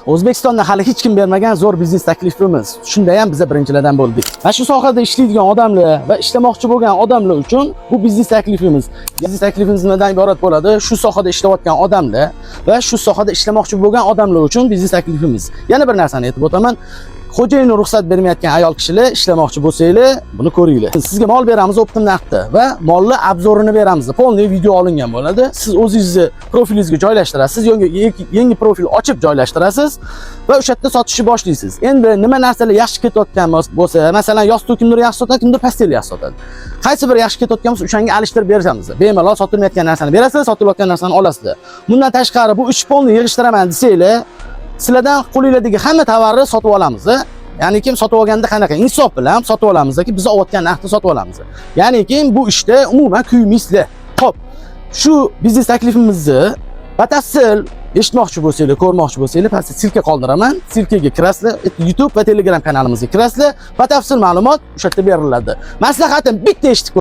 O'zbekistonda hali hech kim bermagan zo'r biznes taklifimiz. Shunda ham biz birinchilardan bo'ldik. Va shu sohada ishlaydigan odamlar va ishlamoqchi bo'lgan odamlar uchun bu biznes taklifimiz. Biznes taklifimiz nimadan iborat bo'ladi? Shu sohada ishlayotgan odamlar va shu sohada ishlamoqchi bo'lgan odamlar uchun biznes taklifimiz. Yana bir narsani aytib o'taman. Xo'jayini ruxsat bermayotgan ayol kishilar ishlamoqchi bo'lsanglar, buni ko'ringlar. Sizga mol beramiz optim narxda va molni obzorini beramiz. Polni video olingan bo'ladi. Siz o'zingizni profilingizga joylashtirasiz, yangi profil ochib joylashtirasiz va o'sha yerda sotishni boshlaysiz. Endi nima narsalar yaxshi ketayotgan bo'lsa, masalan, yostiq kimdir yaxshi sotadi, kimdir pastel yaxshi sotadi. Qaysi biri yaxshi ketayotgan bo'lsa, o'shanga alishtirib beramiz. Bemalol sotilmayotgan narsani berasiz, sotilayotgan narsani olasiz. Bundan tashqari bu 3 polni yig'ishtiraman desanglar, sizlardan qo'linglardagi hamma tovarni sotib olamiz. Ya'ni kim sotib olganda qanaqa insof bilan sotib olamizki, biz olayotgan narxda sotib olamiz. Ya'ni kim bu ishda umuman kuymaysizlar. Xo'p, shu biznes taklifimizni batafsil eshitmoqchi bo'lsanglar, ko'rmoqchi bo'lsanglar, pastda silka qoldiraman. Silkaga kirasizlar, YouTube va Telegram kanalimizga kirasizlar. Batafsil ma'lumot o'sha yerda beriladi. Maslahatim bitta eshitib